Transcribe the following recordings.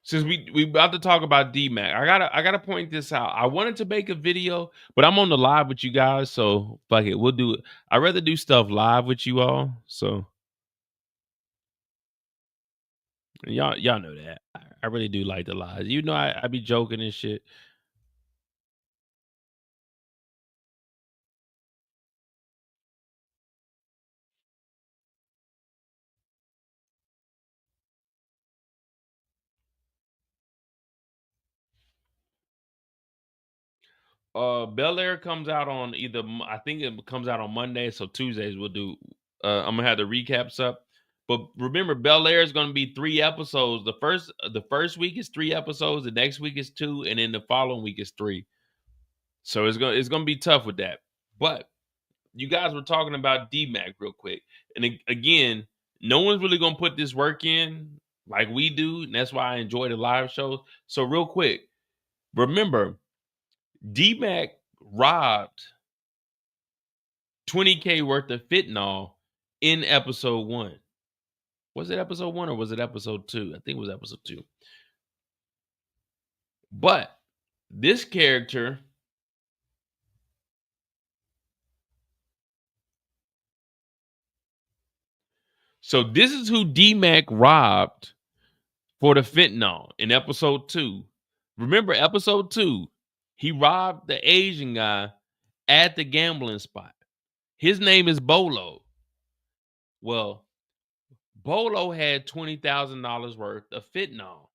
Since we about to talk about DMac, I gotta point this out. I wanted to make a video, but I'm on the live with you guys, so fuck it, we'll do it. I'd rather do stuff live with you all. So y'all know that. I really do like the lives. You know I be joking and shit. Bel Air comes out on I think it comes out on Monday, so Tuesdays we'll do I'm gonna have the recaps up. But remember, Bel Air is gonna be 3 episodes. The first week is 3 episodes, the next week is 2, and then the following week is 3. So it's gonna be tough with that. But you guys were talking about DMac real quick. And again, no one's really gonna put this work in like we do, and that's why I enjoy the live shows. So real quick, remember DMac robbed 20K worth of fentanyl in episode 1. Was it episode 1 or was it episode 2? I think it was episode 2. But this character so this is who DMac robbed for the fentanyl in episode 2. Remember episode 2, he robbed the Asian guy at the gambling spot. His name is Bolo. Well, Bolo had $20,000 worth of fentanyl.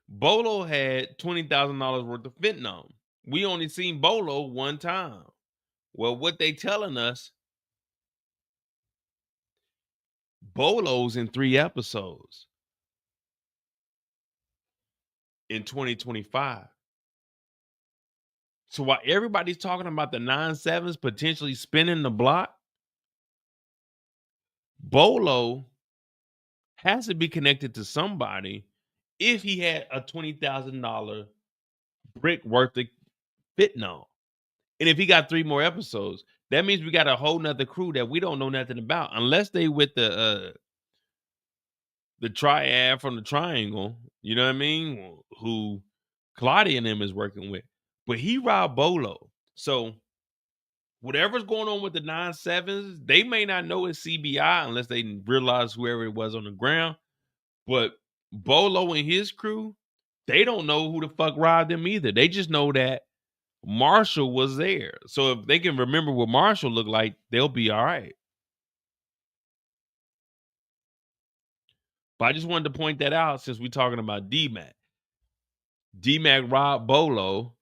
Bolo had $20,000 worth of fentanyl. We only seen Bolo one time. Well, what they telling us, Bolo's in 3 episodes in 2025. So while everybody's talking about the 9/7s potentially spinning the block, Bolo has to be connected to somebody if he had a $20,000 brick worth of fentanyl. And if he got 3 more episodes, that means we got a whole nother crew that we don't know nothing about unless they with the triad from the triangle, you know what I mean? Who Claudia and them is working with. But he robbed Bolo. So whatever's going on with the 9/7s, they may not know it's CBI unless they realize whoever it was on the ground. But Bolo and his crew, they don't know who the fuck robbed them either. They just know that Marshall was there. So if they can remember what Marshall looked like, they'll be all right. But I just wanted to point that out since we're talking about DMac. DMac robbed Bolo.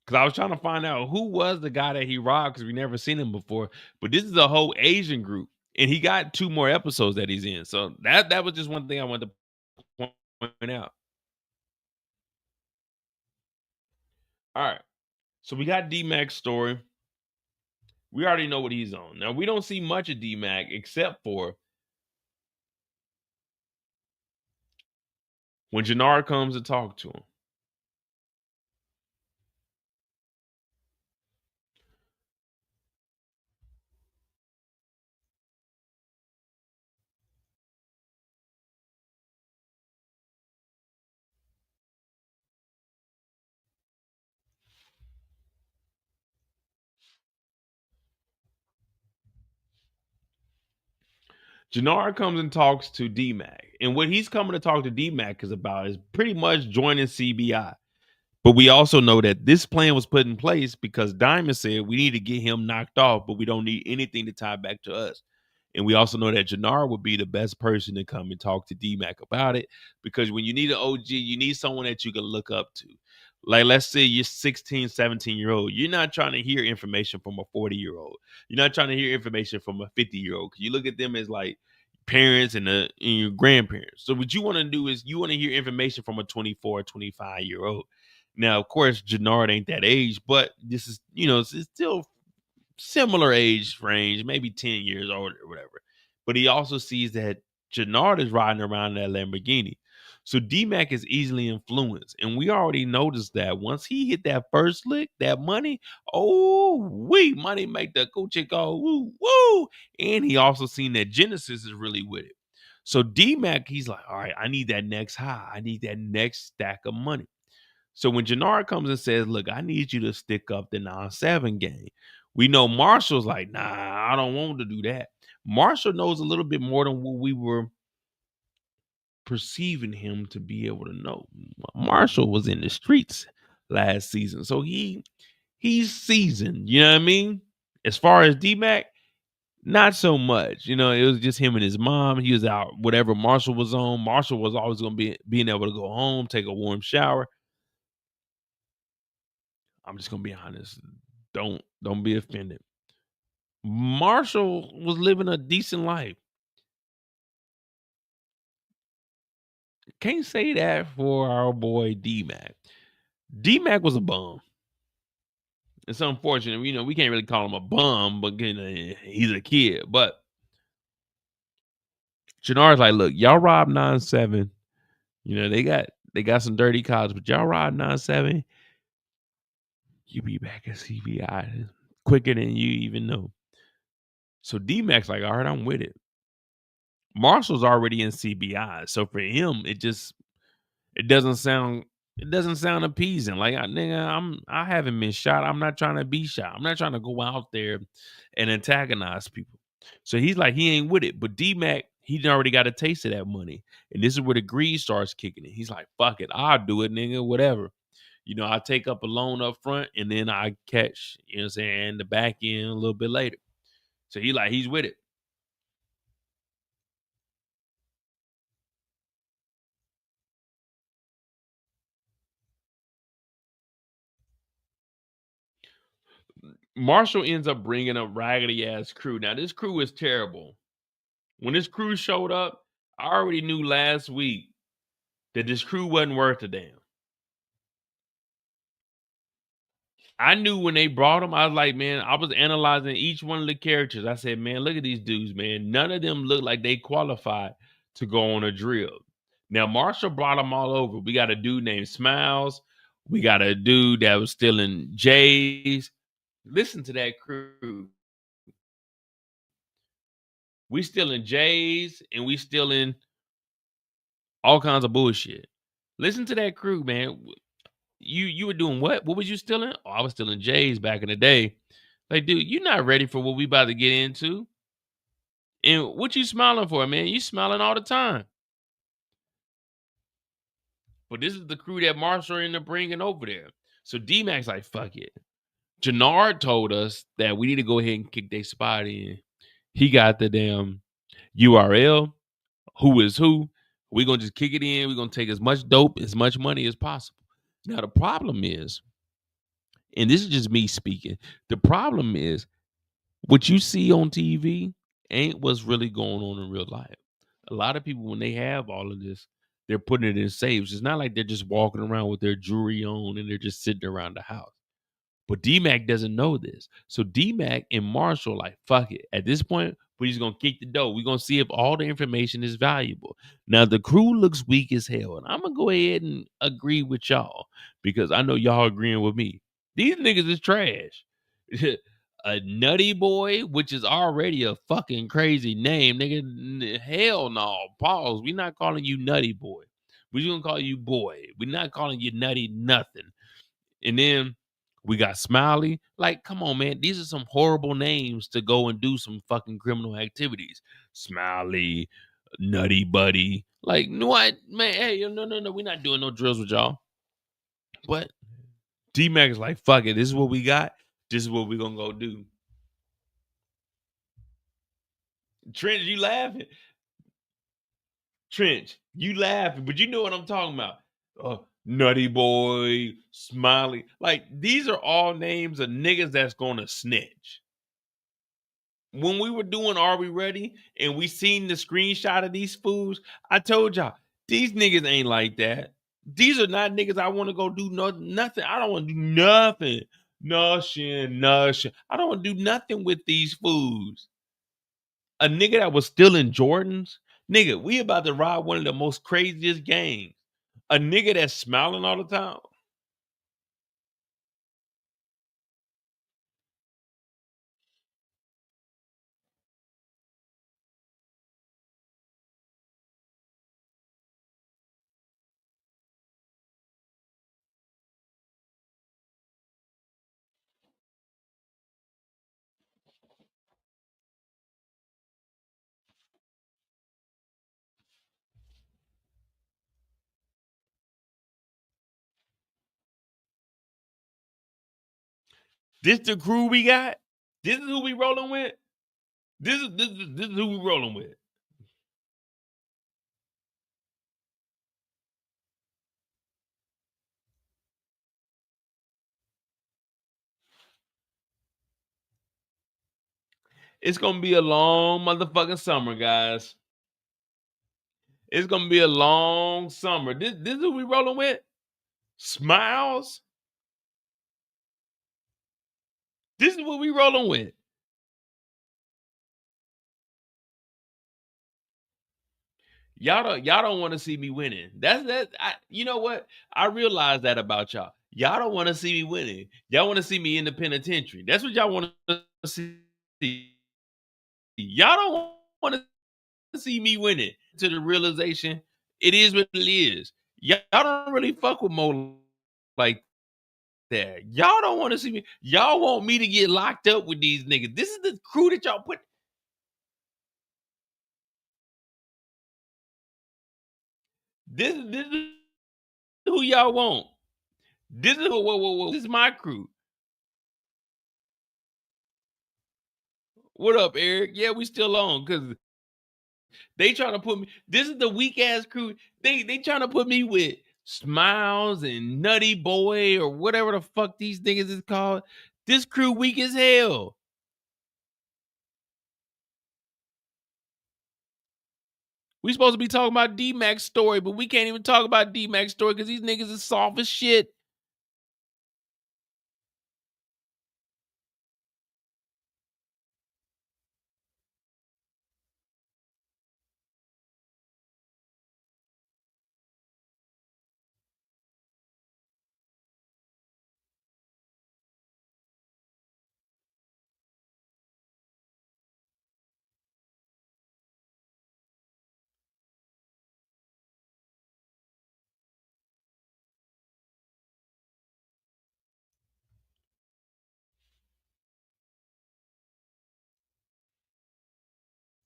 Because I was trying to find out who was the guy that he robbed because we never seen him before. But this is a whole Asian group. And he got 2 more episodes that he's in. So that was just one thing I wanted to point out. All right. So we got DMac's story. We already know what he's on. Now we don't see much of DMac except for when Jenard comes to talk to him. Jenard comes and talks to DMac. And what he's coming to talk to DMac is about is pretty much joining CBI. But we also know that this plan was put in place because Diamond said we need to get him knocked off, but we don't need anything to tie back to us. And we also know that Jenard would be the best person to come and talk to DMac about it because when you need an OG, you need someone that you can look up to. Like, let's say you're 16, 17-year-old. You're not trying to hear information from a 40-year-old. You're not trying to hear information from a 50-year-old because you look at them as like parents and your grandparents. So what you want to do is you want to hear information from a 24, 25-year-old. Now, of course, Jenard ain't that age, but this is, it's still similar age range, maybe 10 years older or whatever. But he also sees that Jenard is riding around in that Lamborghini. So DMac is easily influenced. And we already noticed that once he hit that first lick, that money, money make the coochie go woo, woo. And he also seen that Genesis is really with it. So DMac, he's like, all right, I need that next high. I need that next stack of money. So when Jenard comes and says, look, I need you to stick up the 9-7 game, we know Marshall's like, nah, I don't want to do that. Marshall knows a little bit more than what we were perceiving him to be able to know. Marshall was in the streets last season, so he's seasoned. You know what I mean? As far as DMac, not so much. You know, it was just him and his mom. He was out whatever Marshall was on. Marshall was always going to be being able to go home, take a warm shower. I'm just going to be honest. Don't be offended. Marshall was living a decent life. Can't say that for our boy DMac. DMac was a bum. It's unfortunate, you know, we can't really call him a bum, but he's a kid. But Jenard's like, look, y'all robbed 9-7. You know, they got some dirty cops, but y'all robbed 9-7. You be back at CBI quicker than you even know. So DMac's like, all right, I'm with it. Marshall's already in CBI, so for him, it doesn't sound appeasing. Like, I haven't been shot. I'm not trying to be shot. I'm not trying to go out there and antagonize people. So he's like, he ain't with it. But DMac, he already got a taste of that money. And this is where the greed starts kicking in. He's like, fuck it. I'll do it, nigga, whatever. You know, I take up a loan up front and then I catch, you know what I'm saying, the back end a little bit later. So he's with it. Marshall ends up bringing a raggedy ass crew. Now, this crew is terrible. When this crew showed up, I already knew last week that this crew wasn't worth a damn. I knew when they brought them, I was like, man, I was analyzing each one of the characters. I said, man, look at these dudes, man. None of them look like they qualified to go on a drill. Now, Marshall brought them all over. We got a dude named Smiles. We got a dude that was still in J's. Listen to that crew. We still in J's and we still in all kinds of bullshit. Listen to that crew, man. You were doing what? What was you still in? Oh, I was still in J's back in the day. Like, dude, you're not ready for what we about to get into. And what you smiling for, man? You smiling all the time. But this is the crew that Marshall ended up bringing over there. So DMac's like, fuck it. Jenard told us that we need to go ahead and kick their spot in. He got the damn URL. Who is who? We're going to just kick it in. We're going to take as much dope, as much money as possible. Now, the problem is, and this is just me speaking, the problem is what you see on TV ain't what's really going on in real life. A lot of people, when they have all of this, they're putting it in safes. It's not like they're just walking around with their jewelry on and they're just sitting around the house. But DMac doesn't know this. So DMac and Marshall like, fuck it. At this point, we're just going to kick the door. We're going to see if all the information is valuable. Now, the crew looks weak as hell. And I'm going to go ahead and agree with y'all because I know y'all agreeing with me. These niggas is trash. A nutty boy, which is already a fucking crazy name. Nigga, hell no. Pause. We're not calling you nutty boy. We're just going to call you boy. We're not calling you nutty nothing. And then we got Smiley. Like, come on, man. These are some horrible names to go and do some fucking criminal activities. Smiley, Nutty Buddy. Like, no, man, hey, no. We're not doing no drills with y'all. But DMac is like, fuck it. This is what we got. This is what we're going to go do. Trench, you laughing. Trench, you laughing. But you know what I'm talking about. Nutty Boy, Smiley. Like, these are all names of niggas that's gonna snitch. When we were doing Are We Ready and we seen the screenshot of these fools, I told y'all, these niggas ain't like that. These are not niggas I want to go do nothing. I don't want to do nothing. Nothing. I don't want to do nothing with these fools. A nigga that was still in Jordans, nigga, we about to ride one of the most craziest gangs. A nigga that's smiling all the time. This the crew we got? This is who we rolling with? This is who we rolling with. It's gonna be a long motherfucking summer, guys. It's gonna be a long summer. This is who we rolling with? Smiles? This is what we rolling with. Y'all don't want to see me winning. You know what? I realize that about y'all. Y'all don't want to see me winning. Y'all want to see me in the penitentiary. That's what y'all want to see. Y'all don't want to see me winning. To the realization, it is what it is. Y'all don't really fuck with Mo like that. Y'all don't want to see me. Y'all want me to get locked up with these niggas. This is the crew that y'all put. This is who y'all want. This is whoa. This is my crew. What up, Eric? Yeah, we still on because they trying to put me. This is the weak ass crew. They trying to put me with Smiles and Nutty Boy or whatever the fuck these niggas is called. This crew weak as hell. We supposed to be talking about DMac's story, but we can't even talk about DMac's story because these niggas is soft as shit.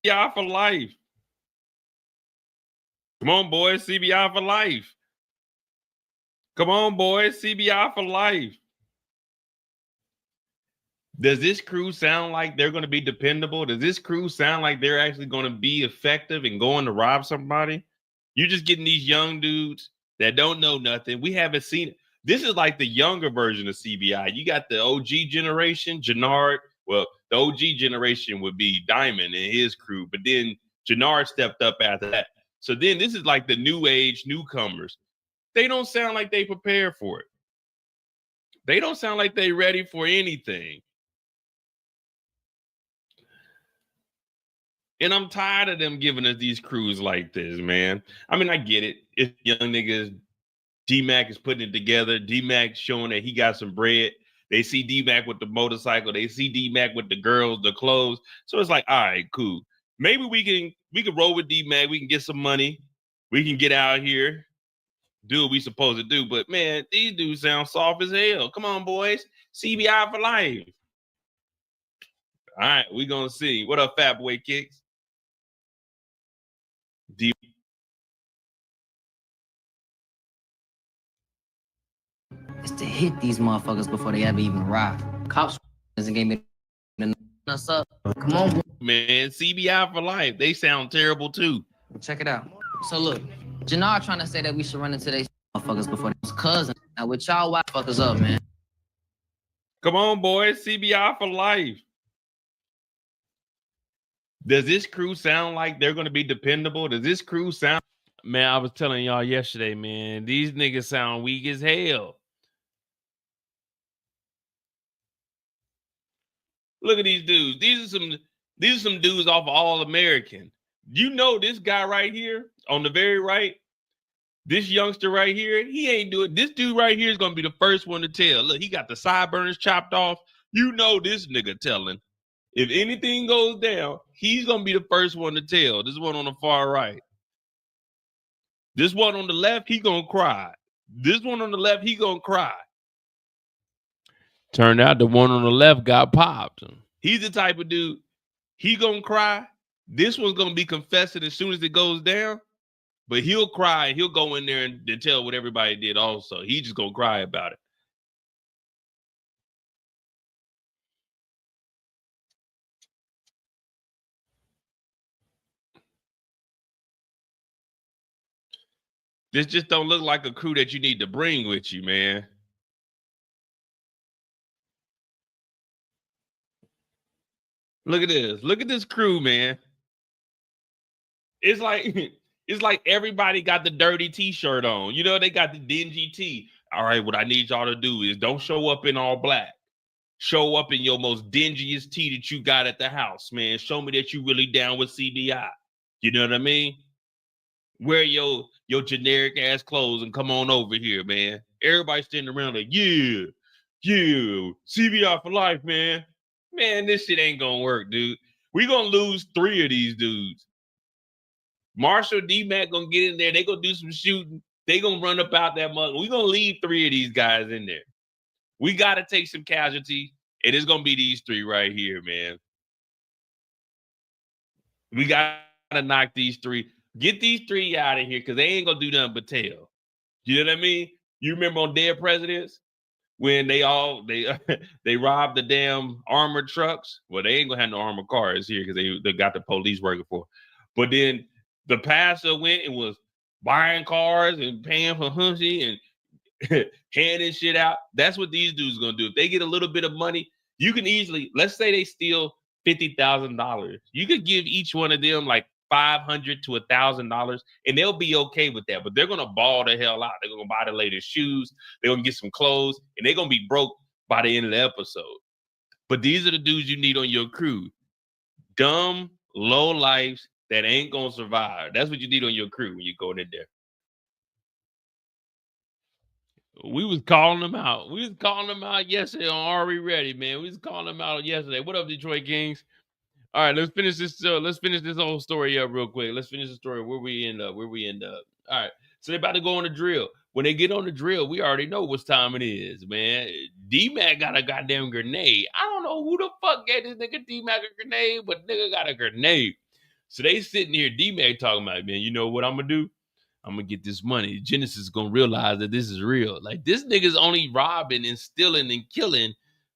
CBI for life. Come on, boys. CBI for life. Come on, boys. CBI for life. Does this crew sound like they're going to be dependable? Does this crew sound like they're actually going to be effective and going to rob somebody? You're just getting these young dudes that don't know nothing. We haven't seen it. This is like the younger version of CBI. You got the OG generation, Jenard. Well, the OG generation would be Diamond and his crew, but then Jenard stepped up after that. So then this is like the new age newcomers. They don't sound like they prepared for it. They don't sound like they ready for anything. And I'm tired of them giving us these crews like this, man. I mean, I get it. If young niggas, DMac is putting it together. DMac showing that he got some bread. They see DMac with the motorcycle. They see DMac with the girls, the clothes. So it's like, all right, cool. Maybe we can roll with DMac. We can get some money. We can get out here, do what we supposed to do. But man, these dudes sound soft as hell. Come on, boys. CBI for life. All right, we gonna see. What up, Fat Boy Kicks? Is to hit these motherfuckers before they ever even arrive. Cops doesn't give me us up. Come on, man. CBI for life. They sound terrible too. Check it out. So look, Jenard trying to say that we should run into these motherfuckers before those cousins. Now with y'all white fuckers up, man. Come on, boys. CBI for life. Does this crew sound like they're going to be dependable? Does this crew sound... Man, I was telling y'all yesterday, man, these niggas sound weak as hell. Look at these dudes. These are some dudes off of All American. You know this guy right here on the very right? This youngster right here, he ain't doing. This dude right here is gonna be the first one to tell. Look, he got the sideburns chopped off. You know this nigga telling. If anything goes down, he's gonna be the first one to tell. This one on the far right. This one on the left, he gonna cry. This one on the left, he gonna cry. Turned out the one on the left got popped. He's the type of dude, he gonna cry. This one's gonna be confessing as soon as it goes down, but he'll cry and he'll go in there and tell what everybody did also. He just gonna cry about it. This just don't look like a crew that you need to bring with you, man. Look at this. Look at this crew, man. It's like everybody got the dirty t-shirt on. You know, they got the dingy tee. All right, what I need y'all to do is don't show up in all black. Show up in your most dingiest tee that you got at the house, man. Show me that you really down with CBI. You know what I mean? Wear your generic ass clothes and come on over here, man. Everybody standing around like, yeah, CBI for life, man. Man, this shit ain't gonna work, dude. We gonna lose 3 of these dudes. Marshall, DMac gonna get in there. They gonna do some shooting. They gonna run up out that mug. We gonna leave 3 of these guys in there. We gotta take some casualties, and it's gonna be these 3 right here, man. We gotta knock these 3. Get these 3 out of here because they ain't gonna do nothing but tell. You know what I mean? You remember on Dead Presidents when they robbed the damn armored trucks? Well, they ain't gonna have no armored cars here because they got the police working for. But then the pastor went and was buying cars and paying for Hunchy and handing shit out. That's what these dudes gonna do. If they get a little bit of money, you can easily, let's say they steal $50,000. You could give each one of them like $500 to $1,000, and they'll be okay with that. But they're gonna ball the hell out. They're gonna buy the latest shoes. They're gonna get some clothes, and they're gonna be broke by the end of the episode. But these are the dudes you need on your crew. Dumb, low lives that ain't gonna survive. That's what you need on your crew when you're going in there. We was calling them out. We was calling them out yesterday on Are We Ready, man. We was calling them out yesterday. What up, Detroit Kings? All right, let's finish this. Let's finish this whole story up real quick. Let's finish the story where we end up. All right, so they're about to go on the drill. When they get on the drill, we already know what time it is, man. DMac got a goddamn grenade. I don't know who the fuck gave this nigga DMac a grenade, but nigga got a grenade. So they sitting here, DMac talking about, man, you know what I'm gonna do? I'm gonna get this money. Genesis is gonna realize that this is real. Like, this nigga's only robbing and stealing and killing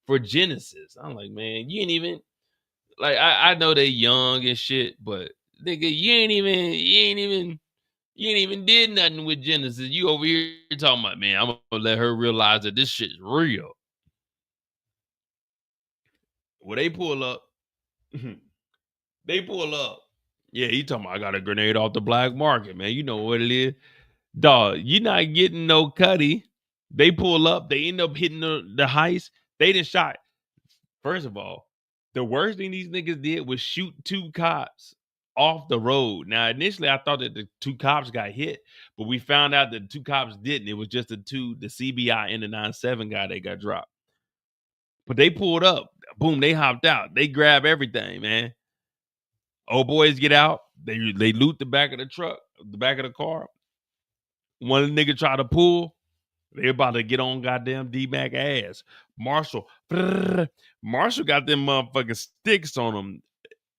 for Genesis. I'm like, man, you ain't even like, I know they young and shit, but nigga, you ain't even did nothing with Genesis. You over here talking about, man, I'm gonna let her realize that this shit is real. Well, they pull up. Yeah, he talking about, I got a grenade off the black market, man. You know what it is. Dog, you're not getting no cutty. They pull up. They end up hitting the heist. They done shot. First of all, the worst thing these niggas did was shoot 2 cops off the road. Now, initially, I thought that the 2 cops got hit, but we found out that the 2 cops didn't. It was just the CBI and the 9-7 guy that got dropped. But they pulled up. Boom, they hopped out. They grab everything, man. Old boys get out. They loot the back of the truck, the back of the car. One nigga try to pull. They about to get on goddamn DMac ass. Marshall got them motherfucking sticks on them.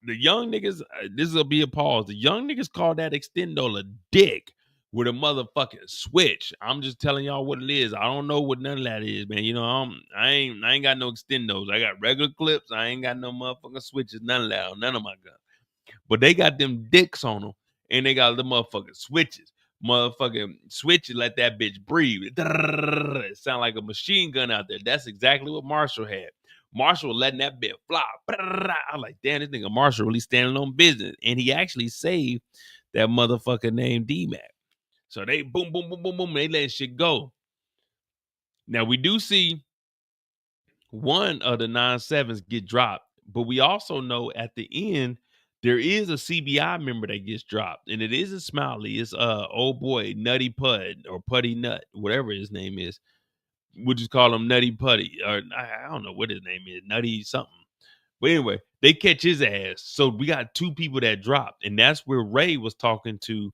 The young niggas, this will be a pause. The young niggas call that extendo a dick with a motherfucking switch. I'm just telling y'all what it is. I don't know what none of that is, man. You know, I ain't got no extendos. I got regular clips. I ain't got no motherfucking switches. None of that. None of my guns. But they got them dicks on them, and they got the motherfucking switches. Motherfucking switch it, let that bitch breathe. It sound like a machine gun out there. That's exactly what Marshall had. Marshall letting that bitch fly. I'm like, damn, this nigga Marshall really standing on business. And he actually saved that motherfucker named DMac. So they boom, boom, boom, boom, boom. They let shit go. Now we do see one of the 9-7s get dropped, but we also know at the end, there is a CBI member that gets dropped, and it isn't Smiley. It's old boy Nutty Pud or Putty Nut, whatever his name is. We'll just call him Nutty Putty, or I don't know what his name is, Nutty something. But anyway, they catch his ass. So we got 2 people that dropped, and that's where Ray was talking to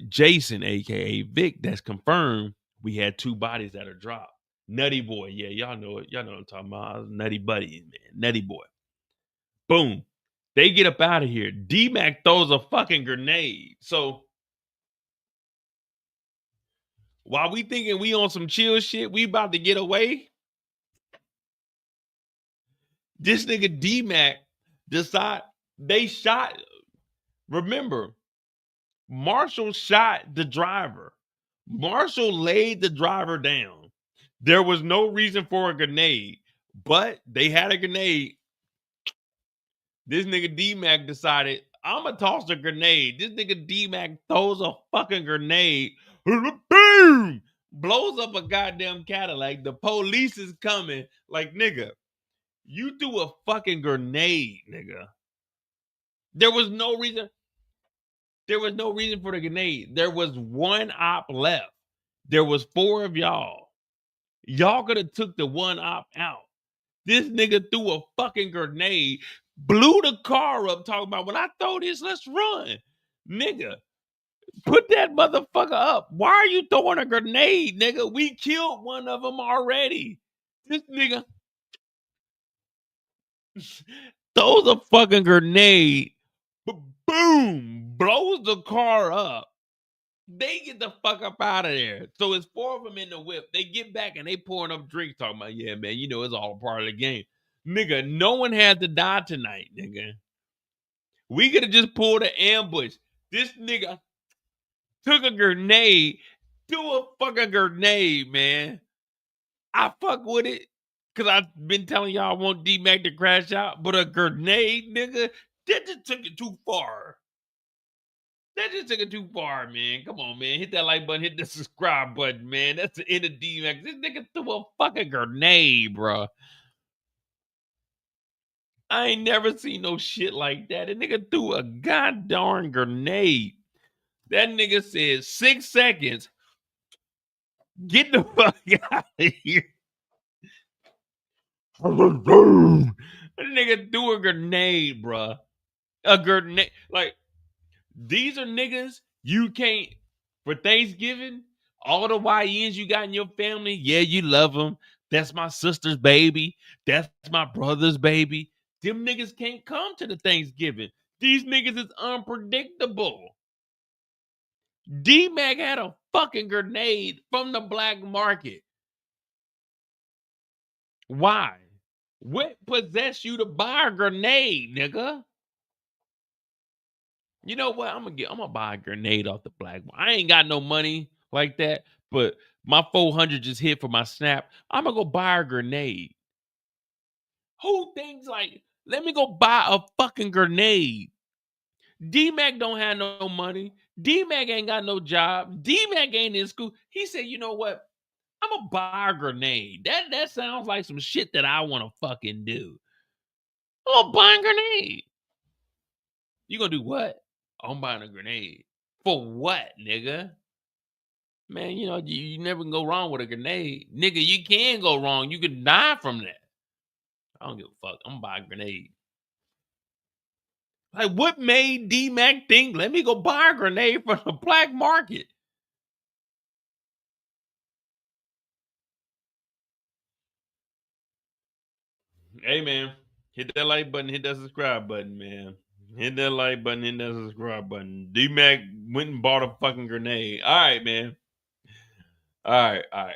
Jason, aka Vic. That's confirmed. We had 2 bodies that are dropped. Nutty Boy, yeah, y'all know it. Y'all know what I'm talking about. Nutty Buddy, man, Nutty Boy. Boom. They get up out of here. DMac throws a fucking grenade. So while we thinking we on some chill shit, we about to get away. This nigga DMac decide they shot. Remember, Marshall shot the driver. Marshall laid the driver down. There was no reason for a grenade, but they had a grenade. This nigga DMac decided, I'm gonna toss a grenade. This nigga DMac throws a fucking grenade. Boom! Blows up a goddamn Cadillac. The police is coming. Like, nigga, you threw a fucking grenade, nigga. There was no reason. There was no reason for the grenade. There was 1 op left. There was 4 of y'all. Y'all could have took the 1 op out. This nigga threw a fucking grenade, blew the car up, talking about, when I throw this, let's run. Nigga, put that motherfucker up. Why are you throwing a grenade, nigga? We killed one of them already. This nigga throws a fucking grenade, boom, blows the car up. They get the fuck up out of there. So it's 4 of them in the whip. They get back and they pouring up drinks, talking about, yeah, man, you know, it's all part of the game. Nigga, no one had to die tonight, nigga. We could have just pulled an ambush. This nigga took a grenade, threw a fucking grenade, man. I fuck with it, because I've been telling y'all I want DMac to crash out, but a grenade, nigga, that just took it too far. That just took it too far, man. Come on, man. Hit that like button. Hit the subscribe button, man. That's the end of DMac. This nigga threw a fucking grenade, bro. I ain't never seen no shit like that. That nigga threw a goddamn grenade. That nigga said 6 seconds. Get the fuck out of here. That nigga threw a grenade, bro. A grenade. Like, these are niggas you can't, for Thanksgiving, all the YNs you got in your family, yeah, you love them. That's my sister's baby. That's my brother's baby. Them niggas can't come to the Thanksgiving. These niggas is unpredictable. DMac had a fucking grenade from the black market. Why? What possessed you to buy a grenade, nigga? You know what? I'm gonna buy a grenade off the black market. I ain't got no money like that, but my 400 just hit for my snap. I'm gonna go buy a grenade. Who thinks like, let me go buy a fucking grenade? DMac don't have no money. DMac ain't got no job. DMac ain't in school. He said, you know what? I'm gonna buy a grenade. That sounds like some shit that I want to fucking do. I'm gonna buy a grenade. You gonna do what? I'm buying a grenade. For what, nigga? Man, you know, you never can go wrong with a grenade. Nigga, you can go wrong. You can die from that. I don't give a fuck. I'm gonna buy a grenade. Like, what made DMac think, let me go buy a grenade from the black market? Hey, man, hit that like button, hit that subscribe button, man. Hit that like button, hit that subscribe button. DMac went and bought a fucking grenade. All right, man. All right.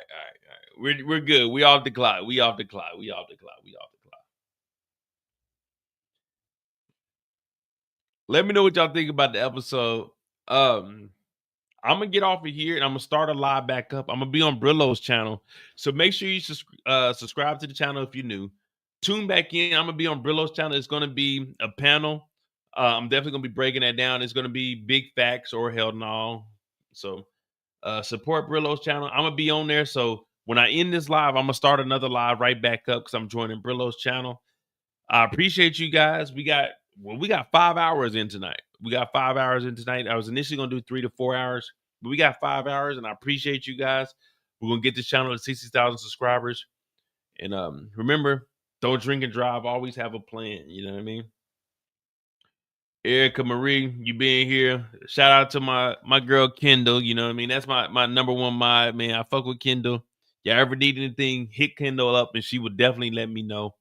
We're good. We off the clock. We off the clock. Let me know what y'all think about the episode. I'm gonna get off of here and I'm gonna start a live back up. I'm gonna be on Brillo's channel, so make sure you subscribe to the channel if you're new. Tune back in. I'm gonna be on Brillo's channel. It's gonna be a panel. I'm definitely gonna be breaking that down. It's gonna be big facts or hell no. So support Brillo's channel. I'm gonna be on there. So when I end this live, I'm gonna start another live right back up because I'm joining Brillo's channel. I appreciate you guys. We got Well, we got 5 hours in tonight. I was initially gonna do 3 to 4 hours, but we got 5 hours, and I appreciate you guys. We're gonna get this channel to 60,000 subscribers. And remember, don't drink and drive. Always have a plan. You know what I mean? Erica Marie, you being here. Shout out to my girl Kendall. You know what I mean? That's my number one mod, man. I fuck with Kendall. Y'all ever need anything, hit Kendall up, and she would definitely let me know.